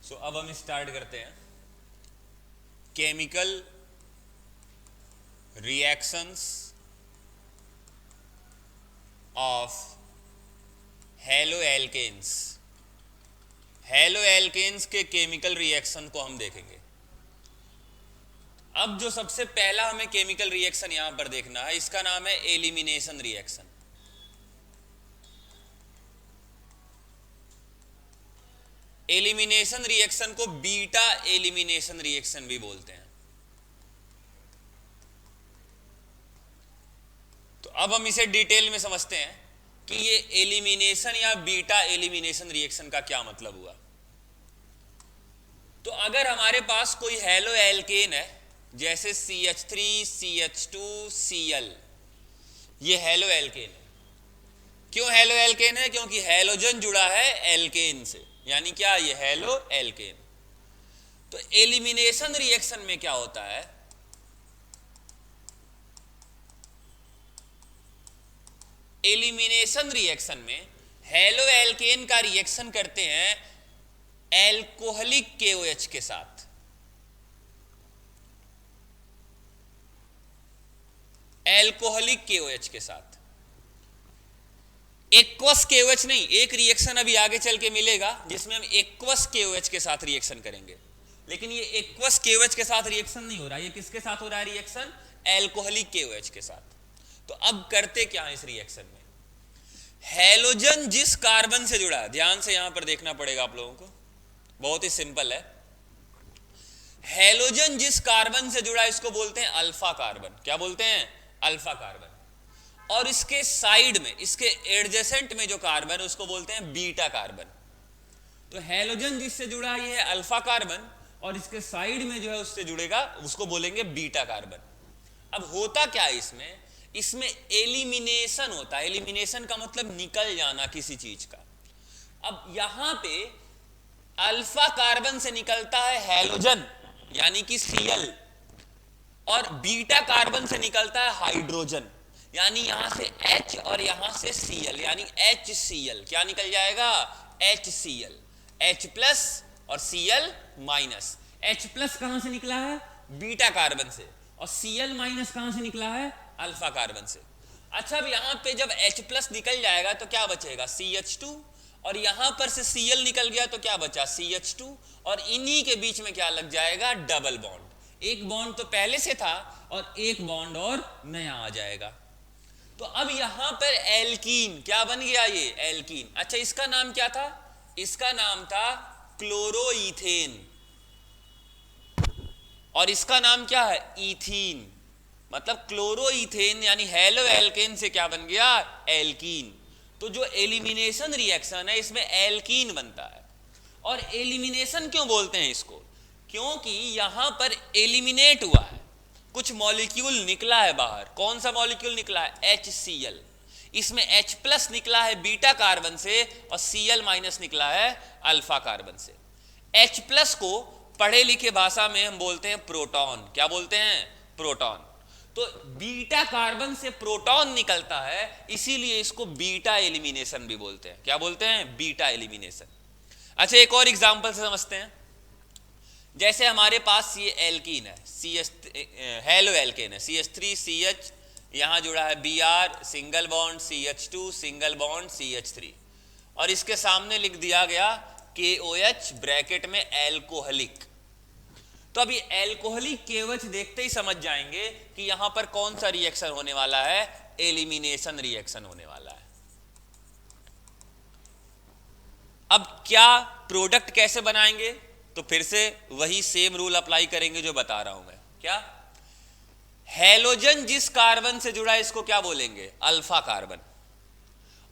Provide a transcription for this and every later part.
अब हम स्टार्ट करते हैं chemical reactions of halo alkanes. Halo alkanes के केमिकल रिएक्शन को हम देखेंगे। अब जो सबसे पहला हमें केमिकल रिएक्शन यहां पर देखना है, इसका नाम है एलिमिनेशन रिएक्शन। एलिमिनेशन रिएक्शन को बीटा एलिमिनेशन रिएक्शन भी बोलते हैं। तो अब हम इसे डिटेल में समझते हैं कि ये एलिमिनेशन या बीटा एलिमिनेशन रिएक्शन का क्या मतलब हुआ। तो अगर हमारे पास कोई हेलो एल्केन है, जैसे CH3 CH2 Cl, ये हेलो एल्केन है। क्यों हेलो एल्केन है? क्योंकि हेलोजन जुड़ा है एल्केन से, यानी क्या, ये हेलो एल्केन। तो एलिमिनेशन रिएक्शन में क्या होता है, एलिमिनेशन रिएक्शन में हेलो एल्केन का रिएक्शन करते हैं एल्कोहलिक KOH के साथ। एल्कोहलिक KOH के साथ, एक्वस KOH नहीं। एक रिएक्शन अभी आगे चल के मिलेगा जिसमें हम एक्वस KOH के साथ रिएक्शन करेंगे, लेकिन ये एक्वस KOH के साथ रिएक्शन नहीं हो रहा। ये किसके साथ हो रहा है रिएक्शन? एल्कोहलिक KOH के साथ। तो अब करते क्या है इस रिएक्शन में, हेलोजन जिस कार्बन से जुड़ा है, ध्यान से यहां पर देखना पड़ेगा आप लोगों को, बहुत ही सिंपल है। हेलोजन जिस कार्बन से जुड़ा है इसको बोलते हैं अल्फा कार्बन। क्या बोलते हैं? Alpha carbon. और इसके साइड में, इसके एडजेसेंट में जो कार्बन है उसको बोलते हैं बीटा कार्बन। तो हेलोजन जिससे जुड़ा है ये है अल्फा कार्बन, और इसके साइड में जो है उससे जुड़ेगा उसको बोलेंगे बीटा कार्बन। अब होता क्या है इसमें एलिमिनेशन होता है। एलिमिनेशन का मतलब निकल जाना किसी चीज का। अब यहां पे अल्फा कार्बन से निकलता है हेलोजन यानी कि Cl, और बीटा कार्बन से निकलता है हाइड्रोजन, यानी यहां से H और यहां से Cl, यानी HCl। क्या निकल जाएगा? HCl। H प्लस और Cl माइनस। H प्लस कहां से निकला है? बीटा कार्बन से। और Cl माइनस कहां से निकला है? अल्फा कार्बन से। अच्छा, अब यहां पे जब H प्लस निकल जाएगा तो क्या बचेगा? CH2। और यहां पर से Cl निकल गया तो क्या बचा? CH2। और इन्हीं के बीच में क्या लग जाएगा? Double bond. एक बॉन्ड तो पहले से था और एक बॉन्ड और नया आ जाएगा। तो अब यहां पर एल्कीन क्या बन गया? ये एल्कीन। अच्छा, इसका नाम क्या था? इसका नाम था क्लोरोईथेन, और इसका नाम क्या है? ईथीन। मतलब क्लोरोईथेन यानी हेलो एल्केन से क्या बन गया? एल्कीन। तो जो एलिमिनेशन रिएक्शन है इसमें एल्कीन बनता है। और एलिमिनेशन क्यों बोलते हैं इसको? क्योंकि यहां पर एलिमिनेट हुआ है, कुछ मॉलिक्यूल निकला है बाहर। कौन सा मॉलिक्यूल निकला है? HCl। इसमें H प्लस निकला है बीटा कार्बन से और Cl माइनस निकला है अल्फा कार्बन से। H प्लस को पढ़े लिखे भाषा में हम बोलते हैं प्रोटॉन। क्या बोलते हैं? प्रोटॉन। तो बीटा कार्बन से प्रोटॉन निकलता है, इसीलिए इसको बीटा एलिमिनेशन भी बोलते हैं। क्या बोलते हैं? Beta elimination. अच्छा, एक और एग्जांपल से समझते हैं। जैसे हमारे पास ये एल्कीन है, हेलो एल्केन है, CH3CH, यहां जुड़ा है Br single bond, CH2 single bond, CH3, और इसके सामने लिख दिया गया KOH ब्रैकेट में एल्कोहलिक। तो अभी एल्कोहलिक KOH देखते ही समझ जाएंगे कि यहां पर कौन सा रिएक्शन होने वाला है? एलिमिनेशन रिएक्शन होने वाला है। अब क्या प्रोडक्ट कैसे बनाएंगे? तो फिर से वही सेम रूल अप्लाई करेंगे जो बता रहा हूं मैं। क्या? हेलोजन जिस कार्बन से जुड़ा है इसको क्या बोलेंगे? Alpha carbon.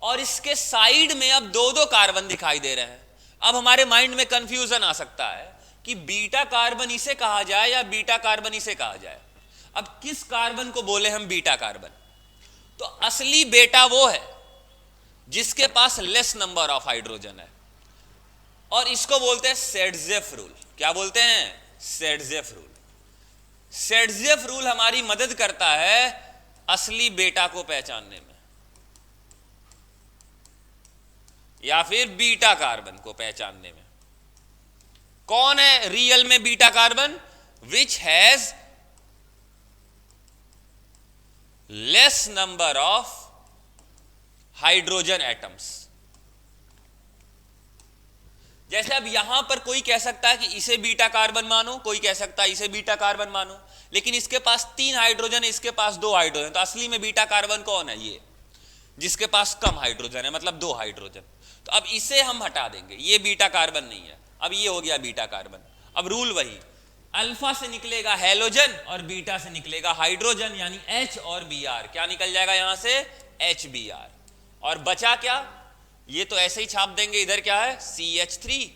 और इसके साइड में अब दो दो कार्बन दिखाई दे रहे हैं। अब हमारे माइंड में कंफ्यूजन आ सकता है कि बीटा कार्बन इसे कहा जाए या बीटा कार्बन इसे कहा जाए। अब किस कार्बन को बोले हम बीटा कार्बन? तो असली बेटा वो है जिसके पास लेस नंबर ऑफ हाइड्रोजन है, और इसको बोलते हैं सेडजेफ रूल। क्या बोलते हैं? सेडजेफ रूल। सेडजेफ रूल हमारी मदद करता है असली बेटा को पहचानने में, या फिर बीटा कार्बन को पहचानने में। कौन है रियल में beta carbon? Which has less number of hydrogen atoms. जैसे अब यहां पर कोई कह सकता है कि इसे बीटा कार्बन मानो, कोई कह सकता है इसे बीटा कार्बन मानो, लेकिन इसके पास 3 हाइड्रोजन है, इसके पास 2 हाइड्रोजन, तो असली में बीटा कार्बन कौन है? ये जिसके पास कम हाइड्रोजन है, मतलब 2 हाइड्रोजन। तो अब इसे हम हटा देंगे, ये बीटा कार्बन नहीं है, अब ये हो गया बीटा कार्बन। अब रूल वही, अल्फा से निकलेगा हैलोजन और बीटा से निकलेगा हाइड्रोजन, यानी H और Br। क्या निकल जाएगा यहां से? HBr। और बचा क्या? ये तो ऐसे ही छाप देंगे, इधर क्या है? CH3,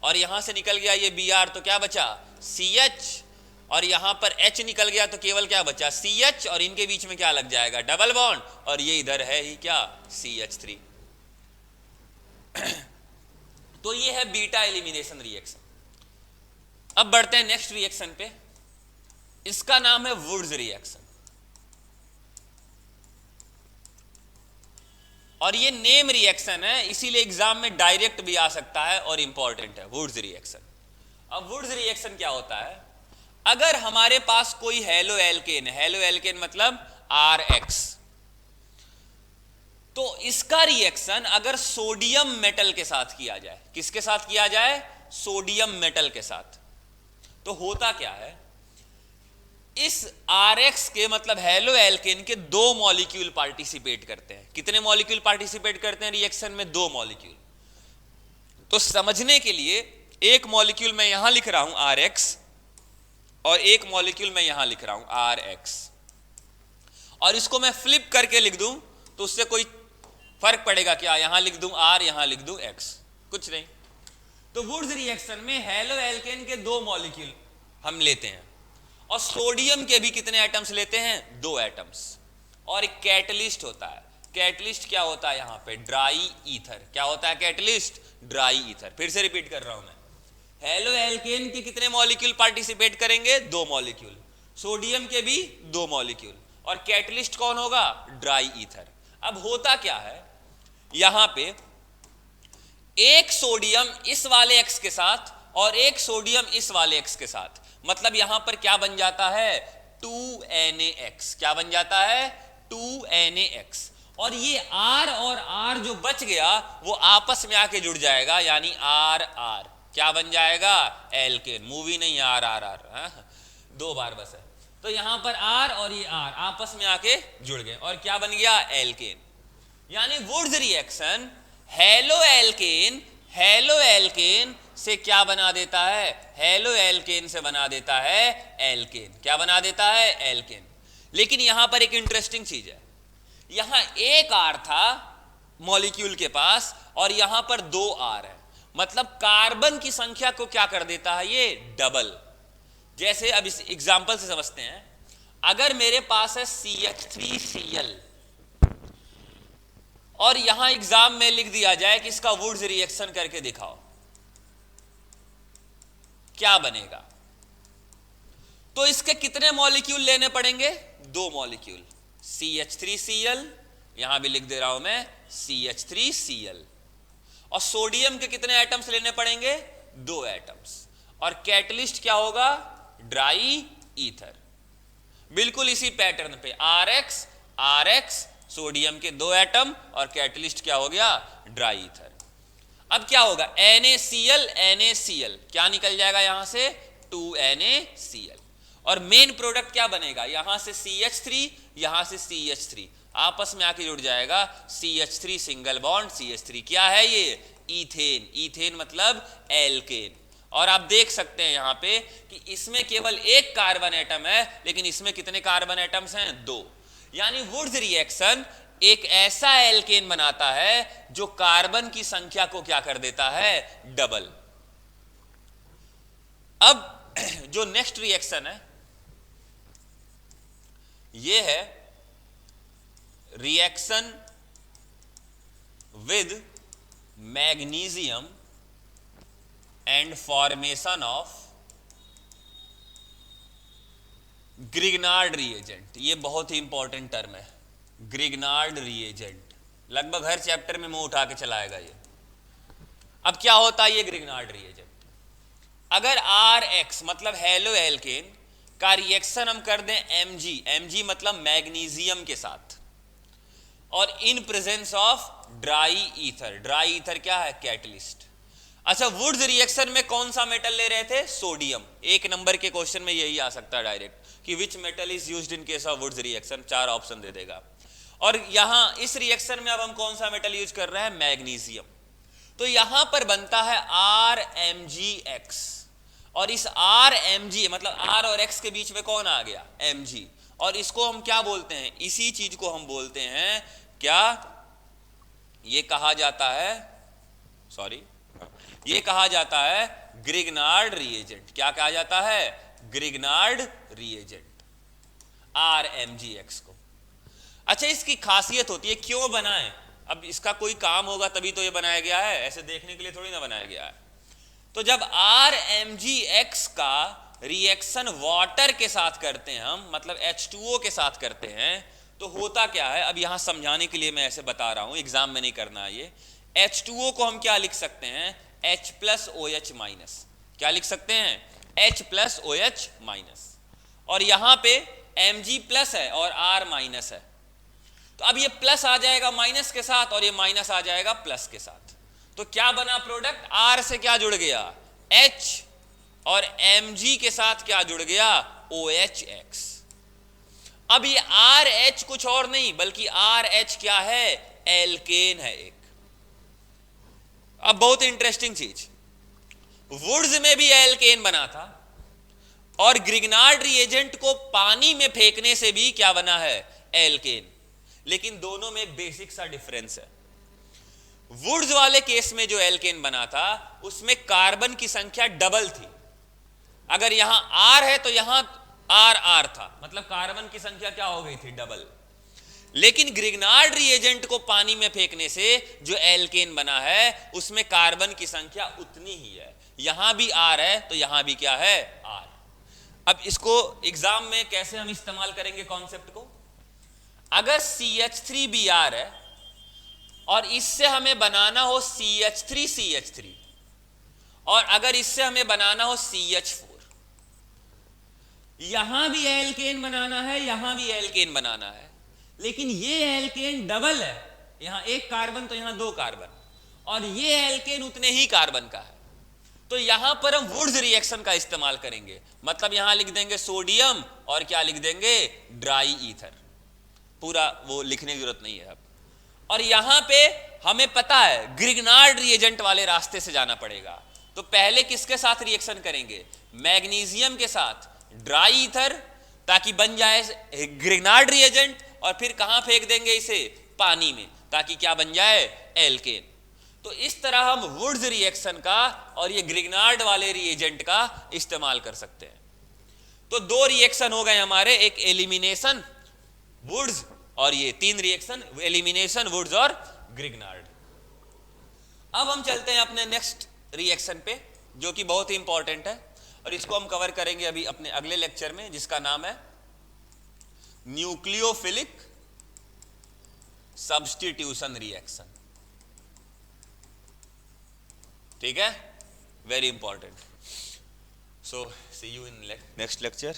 और यहां से निकल गया ये Br, तो क्या बचा? CH, और यहां पर H निकल गया, तो केवल क्या बचा? CH, और इनके बीच में क्या लग जाएगा? डबल बॉन्ड, और ये इधर है ही क्या? CH3। तो ये है बीटा एलिमिनेशन रिएक्शन। अब बढ़ते हैं नेक्स्ट रिएक्शन पे, इसका नाम है वुड्स रिएक्शन। और ये नेम रिएक्शन है, इसीलिए एग्जाम में डायरेक्ट भी आ सकता है और इंपॉर्टेंट है वुड्स रिएक्शन। अब वुड्स रिएक्शन क्या होता है? अगर हमारे पास कोई हेलो एल्केन है, हेलो एल्केन मतलब RX, तो इसका रिएक्शन अगर सोडियम मेटल के साथ किया जाए, किसके साथ किया जाए? सोडियम मेटल के साथ, तो होता क्या है? इस RX के मतलब हेलो एल्केन के 2 मॉलिक्यूल पार्टिसिपेट करते हैं। कितने मॉलिक्यूल पार्टिसिपेट करते हैं रिएक्शन में? 2 मॉलिक्यूल। तो समझने के लिए एक मॉलिक्यूल मैं यहां लिख रहा हूं RX, और एक मॉलिक्यूल मैं यहां लिख रहा हूं RX, और इसको मैं फ्लिप करके लिख दूं तो उससे कोई फर्क पड़ेगा क्या? यहां लिख दूं R, यहां लिख दूं X, कुछ नहीं। तो वुड्स रिएक्शन में हेलो एल्केन के 2 मॉलिक्यूल हम लेते हैं, और सोडियम के भी कितने एटम्स लेते हैं? 2 एटम्स, और एक कैटलिस्ट होता है। कैटलिस्ट क्या होता है यहां पे? Dry ether. क्या होता है कैटलिस्ट? Dry ether. फिर से रिपीट कर रहा हूं मैं, हेलो एल्केन के कितने मॉलिक्यूल पार्टिसिपेट करेंगे? 2 मॉलिक्यूल, सोडियम के भी 2 मॉलिक्यूल, और कैटलिस्ट कौन होगा? Dry ether. अब होता क्या है यहां पे, एक सोडियम इस वाले X के साथ और एक सोडियम इस वाले X के साथ, मतलब यहां पर क्या बन जाता है? 2NaX। क्या बन जाता है? 2NaX। और ये R और R जो बच गया वो आपस में आके जुड़ जाएगा, यानी RR। क्या बन जाएगा? एल्केन। मूवी नहीं, RRR, 2 बार बस है। तो यहां पर R और ये R आपस में आके जुड़ गए, और क्या बन गया? एल्केन। यानी वुड्स रिएक्शन हेलो एल्केन से क्या बना देता है? हेलो एल्केन से बना देता है एल्केन। क्या बना देता है? एल्केन। लेकिन यहां पर एक इंटरेस्टिंग चीज है, यहां एक R था मॉलिक्यूल के पास और यहां पर 2 R है, मतलब कार्बन की संख्या को क्या कर देता है? ये डबल। जैसे अब इस एग्जांपल से समझते हैं, अगर मेरे पास है CH3Cl, और यहां एग्जाम में लिख दिया जाए कि इसका वुड्स रिएक्शन करके दिखाओ, क्या बनेगा? तो इसके कितने मॉलिक्यूल लेने पड़ेंगे? 2 मॉलिक्यूल, CH3Cl, यहां भी लिख दे रहा हूं मैं CH3Cl, और सोडियम के कितने एटम्स लेने पड़ेंगे? 2 एटम्स, और कैटलिस्ट क्या होगा? Dry ether. बिल्कुल इसी पैटर्न पे RX, सोडियम के 2 एटम, और कैटलिस्ट क्या हो गया? Dry ether. अब क्या होगा? NaCl, क्या निकल जाएगा यहां से? 2NaCl, और मेन प्रोडक्ट क्या बनेगा? यहां से CH3, यहां से CH3 आपस में आके जुड़ जाएगा, CH3 सिंगल बॉन्ड CH3। क्या है ये? ईथेन। ईथेन मतलब एल्केन। और आप देख सकते हैं यहां पे कि इसमें केवल 1 कार्बन एटम है, लेकिन इसमें कितने कार्बन एटम्स हैं? 2। यानी वुड्स रिएक्शन एक ऐसा एल्केन बनाता है जो कार्बन की संख्या को क्या कर देता है? डबल। अब जो नेक्स्ट रिएक्शन है ये है reaction with magnesium and formation of Grignard reagent. ये बहुत ही इंपॉर्टेंट टर्म है, ग्रिग्नार्ड रिएजेंट। लगभग हर चैप्टर में मुंह उठा के चलाएगा ये। अब क्या होता है ये ग्रिग्नार्ड रिएजेंट? अगर आर एक्स मतलब हेलो एल्केन का रिएक्शन हम कर दें एमजी, एमजी मतलब मैग्नीशियम के साथ, और in presence of dry ether, dry ether क्या है? कैटलिस्ट। अच्छा, वुड्स रिएक्शन में कौन सा मेटल ले रहे थे? सोडियम। एक नंबर के क्वेश्चन में यही आ सकता है डायरेक्ट कि which metal is used in case of Wurtz reaction, 4 option दे देगा। और यहां इस रिएक्शन में अब हम कौन सा मेटल यूज कर रहे हैं? मैग्नीशियम। तो यहां पर बनता है RMgX, और इस RMg मतलब R और X के बीच में कौन आ गया? Mg। और इसको हम क्या बोलते हैं? इसी चीज को हम बोलते हैं क्या? ये कहा जाता है, सॉरी, ये कहा जाता है ग्रिग्नार्ड रिएजेंट। क्या कहा जाता है? ग्रिग्नार्ड रिएजेंट, RMgX को। अच्छा, इसकी खासियत होती है, क्यों बनाए? अब इसका कोई काम होगा तभी तो ये बनाया गया है, ऐसे देखने के लिए थोड़ी ना बनाया गया है। तो जब RMgX का रिएक्शन वाटर के साथ करते हैं हम, मतलब H2O के साथ करते हैं, तो होता क्या है? अब यहां समझाने के लिए मैं ऐसे बता रहा हूं, एग्जाम में नहीं करना है ये। H2O को हम क्या लिख सकते हैं? H+OH-। क्या लिख सकते हैं? H+OH-। और यहां पे Mg+ है और R- है, तो अब ये प्लस आ जाएगा माइनस के साथ और ये माइनस आ जाएगा प्लस के साथ। तो क्या बना प्रोडक्ट? R से क्या जुड़ गया? H, और Mg के साथ क्या जुड़ गया? OHX। अब ये RH कुछ और नहीं बल्कि RH क्या है? एल्केन है एक। अब बहुत इंटरेस्टिंग चीज, वुड्स में भी एल्केन बना था, और ग्रिग्नार्ड रिएजेंट को पानी में फेंकने से भी क्या बना है? एल्केन। लेकिन दोनों में एक बेसिक सा डिफरेंस है। वुड्स वाले केस में जो एल्केन बना था उसमें कार्बन की संख्या डबल थी। अगर यहां R है तो यहां RR था, मतलब कार्बन की संख्या क्या हो गई थी? डबल। लेकिन ग्रिग्नार्ड रिएजेंट को पानी में फेंकने से जो एल्केन बना है उसमें कार्बन की संख्या उतनी ही है। यहां भी R है तो यहां भी क्या है? R। अब इसको एग्जाम में कैसे हम इस्तेमाल करेंगे कॉन्सेप्ट को? अगर CH3Br है और इससे हमें बनाना हो CH3CH3, और अगर इससे हमें बनाना हो CH4, यहां भी एल्केन बनाना है, यहां भी एल्केन बनाना है, लेकिन ये एल्केन डबल है, यहां एक कार्बन तो यहां 2 कार्बन, और ये एल्केन उतने ही कार्बन का है। तो यहां पर हम वुड्स रिएक्शन का इस्तेमाल करेंगे, मतलब यहां लिख देंगे सोडियम और क्या लिख देंगे? Dry ether. पूरा वो लिखने की जरूरत नहीं है अब। और यहां पे हमें पता है ग्रिग्नार्ड रिएजेंट वाले रास्ते से जाना पड़ेगा, तो पहले किसके साथ रिएक्शन करेंगे? मैग्नीशियम के साथ ड्राई ईथर, ताकि बन जाए ग्रिग्नार्ड रिएजेंट, और फिर कहां फेंक देंगे इसे? पानी में, ताकि क्या बन जाए? एल्केन। तो इस तरह हम वुड्स रिएक्शन का और ये ग्रिग्नार्ड वाले रिएजेंट का इस्तेमाल कर सकते हैं। तो 2 रिएक्शन हो गए हमारे, एक एलिमिनेशन वुड्स, और ये 3 रिएक्शन, एलिमिनेशन, वुड्स और ग्रिग्नार्ड। अब हम चलते हैं अपने नेक्स्ट रिएक्शन पे, जो कि बहुत ही इंपॉर्टेंट है, और इसको हम कवर करेंगे अभी अपने अगले लेक्चर में, जिसका नाम है न्यूक्लियोफिलिक सब्स्टिट्यूशन रिएक्शन। ठीक है, very important. So see you in next lecture.